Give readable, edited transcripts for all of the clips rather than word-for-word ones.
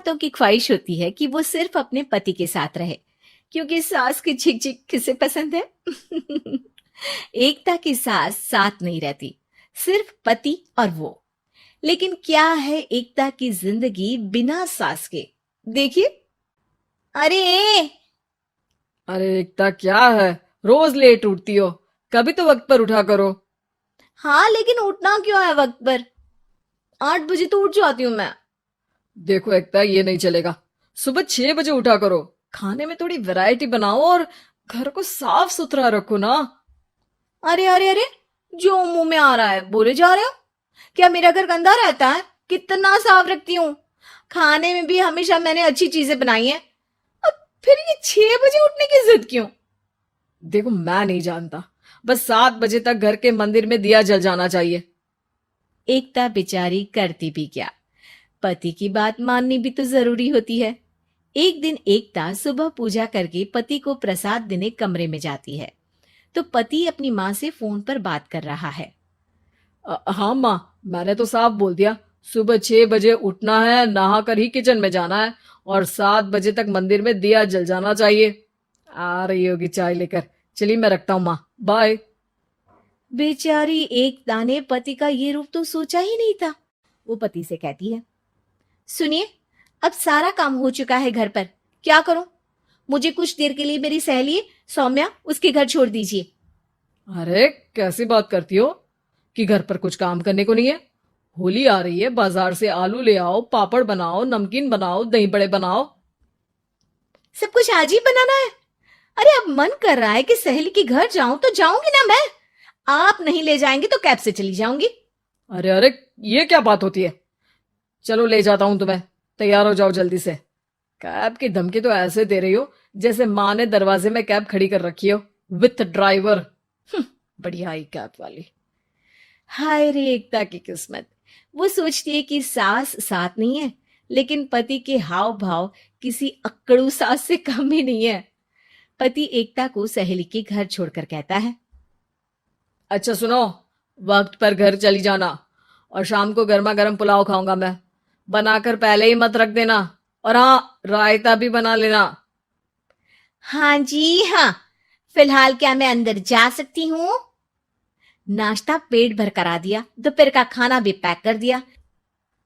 औरतों की ख्वाहिश होती है कि वो सिर्फ अपने पति के साथ रहे, क्योंकि सास की झिक झिक किसे पसंद है। एकता की सास साथ नहीं रहती, सिर्फ पति और वो। लेकिन क्या है एकता की जिंदगी बिना सास के? देखिए। अरे अरे एकता, क्या है? रोज लेट उठती हो। कभी तो वक्त पर उठा करो। हाँ, लेकिन उठना क्यों है वक्त पर? 8 बजे तो उठ जाती हूँ मैं। देखो एकता, ये नहीं चलेगा। सुबह 6 बजे उठा करो। खाने में थोड़ी वैरायटी बनाओ और घर को साफ सुथरा रखो ना। अरे अरे अरे, जो मुंह में आ रहा है बोले जा रहे हो। क्या मेरा घर गंदा रहता है? कितना साफ रखती हूँ। खाने में भी हमेशा मैंने अच्छी चीजें बनाई हैं। अब फिर ये 6 बजे उठने की जिद क्यों? देखो, मैं नहीं जानता। बस 7 बजे तक घर के मंदिर में दिया जल जाना चाहिए। एकता बेचारी करती भी क्या, पति की बात माननी भी तो जरूरी होती है। एक दिन एकता सुबह पूजा करके पति को प्रसाद देने कमरे में जाती है, तो पति अपनी माँ से फोन पर बात कर रहा है। हाँ माँ, मैंने तो साफ बोल दिया। सुबह 6 बजे उठना है, नहा कर ही किचन में जाना है और 7 बजे तक मंदिर में दिया जल जाना चाहिए। आ रही होगी चाय लेकर। चलिए, मैं रखता हूँ माँ। बाय। बेचारी एकता ने पति का ये रूप तो सोचा ही नहीं था। वो पति से कहती है, सुनिए, अब सारा काम हो चुका है घर पर, क्या करूं? मुझे कुछ देर के लिए मेरी सहेली सौम्या उसके घर छोड़ दीजिए। अरे, कैसी बात करती हो कि घर पर कुछ काम करने को नहीं है? होली आ रही है, बाजार से आलू ले आओ, पापड़ बनाओ, नमकीन बनाओ, दही बड़े बनाओ। सब कुछ आज ही बनाना है? अरे अब मन कर रहा है कि सहेली के घर जाऊं तो जाऊंगी ना मैं। आप नहीं ले जाएंगे तो कैब से चली जाऊंगी। अरे अरे, ये क्या बात होती है? चलो, ले जाता हूं तुम्हें। तैयार हो जाओ जल्दी से। कैब की धमकी तो ऐसे दे रही हो जैसे माँ ने दरवाजे में कैब खड़ी कर रखी हो, विथ ड्राइवर। बढ़िया ही कैब वाली। हाय रे एकता की किस्मत। वो सोचती है कि सास साथ नहीं है, लेकिन पति के हाव भाव किसी अक्कड़ू सास से कम ही नहीं है। पति एकता को सहेली के घर छोड़कर कहता है, अच्छा सुनो, वक्त पर घर चली जाना और शाम को गर्मा गर्म पुलाव खाऊंगा मैं। बनाकर पहले ही मत रख देना। और हाँ, रायता भी बना लेना। हाँ जी हाँ, फिलहाल क्या मैं अंदर जा सकती हूँ? नाश्ता पेट भर करा दिया, दोपहर का खाना भी पैक कर दिया।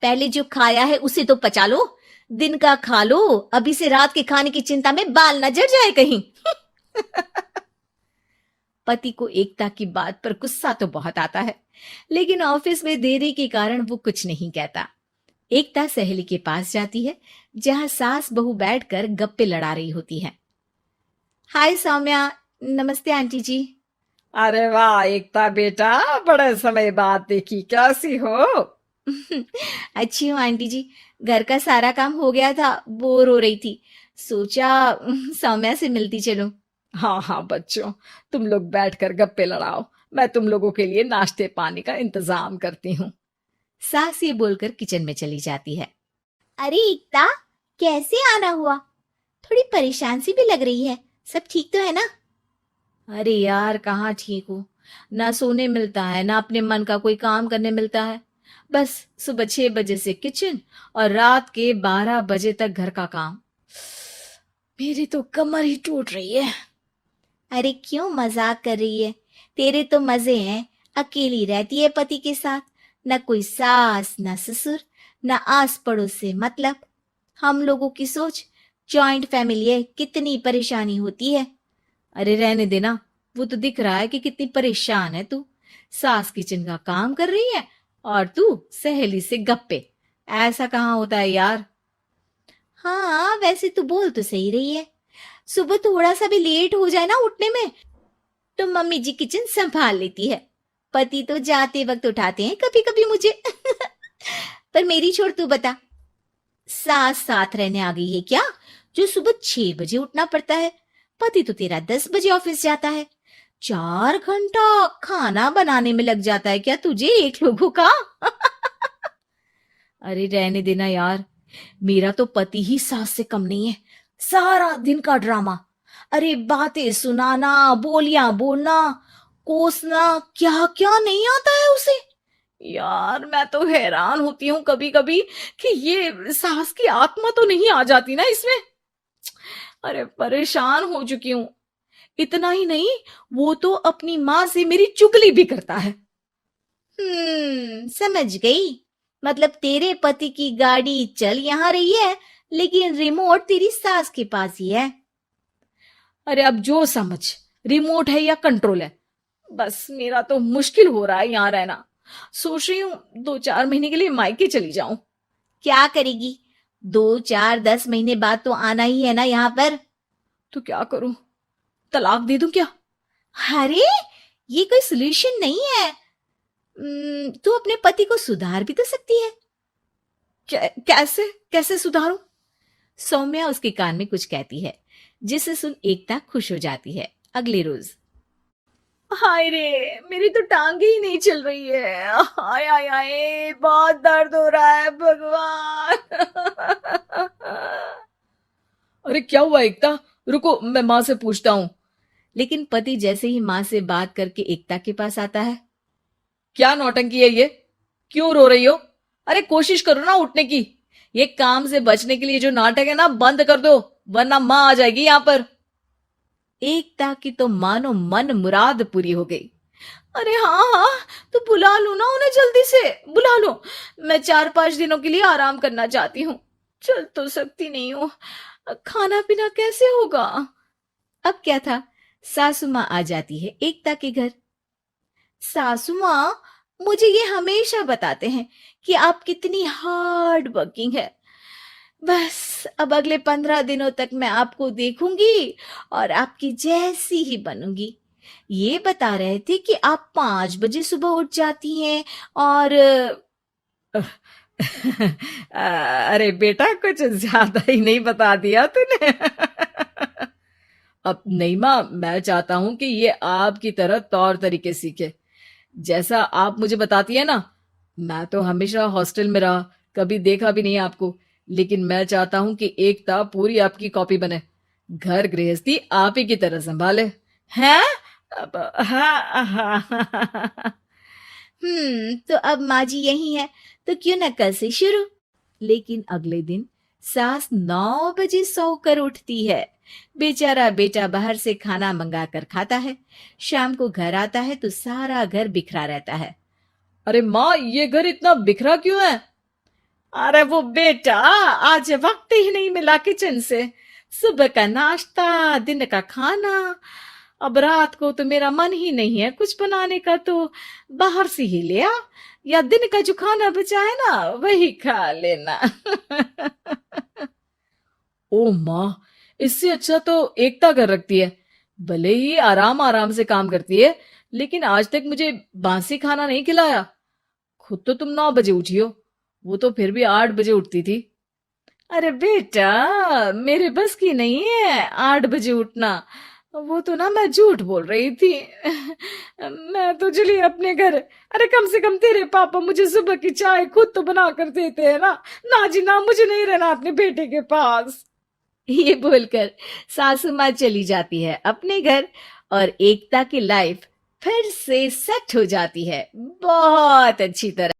पहले जो खाया है उसे तो पचा लो, दिन का खा लो, अभी से रात के खाने की चिंता में बाल न जल जाए कहीं। पति को एकता की बात पर गुस्सा तो बहुत आता है, लेकिन ऑफिस में देरी के कारण वो कुछ नहीं कहता। एकता सहेली के पास जाती है, जहां सास बहू बैठकर गप्पे लड़ा रही होती है। हाय सौम्या। नमस्ते आंटी जी। अरे वाह एकता बेटा, बड़े समय बाद देखी, कैसी हो? अच्छी हूँ आंटी जी। घर का सारा काम हो गया था, बोर हो रही थी, सोचा सौम्या से मिलती चलूं। हाँ हाँ बच्चों, तुम लोग बैठकर गप्पे लड़ाओ। मैं तुम लोगों के लिए नाश्ते पानी का इंतजाम करती हूँ। सास ये बोलकर किचन में चली जाती है। अरे एकता, कैसे आना हुआ? थोड़ी परेशान सी भी लग रही है, सब ठीक तो है ना? अरे यार, कहाँ ठीक हूँ। ना सोने मिलता है, ना अपने मन का कोई काम करने मिलता है। बस सुबह 6 बजे से किचन और रात के 12 बजे तक घर का काम। मेरी तो कमर ही टूट रही है। अरे क्यों मजाक कर रही है? तेरे तो मजे हैं। अकेली रहती है पति के साथ, न कोई सास न ससुर, न आस पड़ोस से मतलब। हम लोगों की सोच, जॉइंट फैमिली है, कितनी परेशानी होती है। अरे रहने देना, वो तो दिख रहा है कि कितनी परेशान है तू। सास किचन का काम कर रही है और तू सहेली से गप्पे। ऐसा कहाँ होता है यार। हाँ वैसे तू बोल तो सही रही है। सुबह थोड़ा सा भी लेट हो जाए ना उठने में, तो मम्मी जी किचन संभाल लेती है। पति तो जाते वक्त उठाते हैं कभी कभी मुझे। पर मेरी छोड़, तू बता, सास साथ रहने आ गई है क्या, जो सुबह 6 बजे उठना पड़ता है? पति तो तेरा 10 बजे ऑफिस जाता है। 4 घंटा खाना बनाने में लग जाता है क्या तुझे एक लोगों का? अरे रहने देना यार, मेरा तो पति ही सास से कम नहीं है। सारा दिन का ड्रामा। अरे बातें सुनाना, बोलियां बोलना, कोसना, क्या क्या नहीं आता है उसे। यार मैं तो हैरान होती हूँ कभी कभी कि ये सास की आत्मा तो नहीं आ जाती ना इसमें। अरे परेशान हो चुकी हूँ। इतना ही नहीं, वो तो अपनी माँ से मेरी चुगली भी करता है। समझ गई। मतलब तेरे पति की गाड़ी चल यहाँ रही है, लेकिन रिमोट तेरी सास के पास ही है। अरे अब जो समझ, रिमोट है या कंट्रोल है, बस मेरा तो मुश्किल हो रहा है यहाँ रहना। सोच रही हूँ 2-4 महीने के लिए मायके चली जाऊं। क्या करेगी? 2, 4, 10 महीने बाद तो आना ही है ना यहाँ पर। तो क्या करूं, तलाक दे दूं क्या? अरे, ये कोई सोल्यूशन नहीं है। तू अपने पति को सुधार भी तो सकती है। कैसे कैसे सुधारूं? सौम्या उसके कान में कुछ कहती है, जिसे सुन एकता खुश हो जाती है। अगले रोज हाय रे, मेरी तो टांगे ही नहीं चल रही है। हाय हाय हाय, बहुत दर्द हो रहा है भगवान। अरे क्या हुआ एकता, रुको मैं माँ से पूछता हूँ। लेकिन पति जैसे ही माँ से बात करके एकता के पास आता है। क्या नौटंकी है ये, क्यों रो रही हो? अरे कोशिश करो ना उठने की। ये काम से बचने के लिए जो नाटक है ना, बंद कर दो, वरना माँ आ जाएगी यहाँ पर। एकता की तो मानो मन मुराद पूरी हो गई। अरे हाँ हाँ, तो बुला लो ना उन्हें, जल्दी से बुला लो। मैं 4-5 दिनों के लिए आराम करना चाहती हूँ। चल तो सकती नहीं हूँ, खाना पीना कैसे होगा? अब क्या था, सासू माँ आ जाती है एकता के घर। सासू माँ, मुझे ये हमेशा बताते हैं कि आप कितनी हार्ड वर्किंग है। बस अब अगले 15 दिनों तक मैं आपको देखूंगी और आपकी जैसी ही बनूंगी। ये बता रहे थे कि आप 5 बजे सुबह उठ जाती हैं और अरे बेटा, कुछ ज्यादा ही नहीं बता दिया तूने। अब नहीं माँ, मैं चाहता हूं कि ये आपकी तरह तौर तरीके सीखे, जैसा आप मुझे बताती है ना। मैं तो हमेशा हॉस्टल में रहा, कभी देखा भी नहीं आपको, लेकिन मैं चाहता हूं कि एकता पूरी आपकी कॉपी बने, घर गृहस्थी आप ही की तरह संभाले। हैं? अब हाँ हाँ। तो अब माँ जी यही है, तो क्यों न कल से शुरू। लेकिन अगले दिन सास 9 बजे सोकर उठती है। बेचारा बेटा बाहर से खाना मंगा कर खाता है। शाम को घर आता है तो सारा घर बिखरा रहता है। अरे माँ, ये घर इतना बिखरा क्यों है? अरे वो बेटा, आज वक्त ही नहीं मिला किचन से। सुबह का नाश्ता, दिन का खाना, अब रात को तो मेरा मन ही नहीं है कुछ बनाने का, तो बाहर से ही ले आ, या दिन का जो खाना बचा है ना वही खा लेना। ओ माँ, इससे अच्छा तो एकता कर रखती है। भले ही आराम आराम से काम करती है, लेकिन आज तक मुझे बासी खाना नहीं खिलाया। खुद तो तुम 9 बजे उठी हो, वो तो फिर भी 8 बजे उठती थी। अरे बेटा, मेरे बस की नहीं है 8 बजे उठना। वो तो ना मैं झूठ बोल रही थी। मैं तो चली अपने घर। अरे कम से कम तेरे पापा मुझे सुबह की चाय खुद तो बना कर देते हैं ना। ना जी ना, मुझे नहीं रहना अपने बेटे के पास। ये बोलकर सासू माँ चली जाती है अपने घर और एकता की लाइफ फिर से सेट हो जाती है, बहुत अच्छी तरह।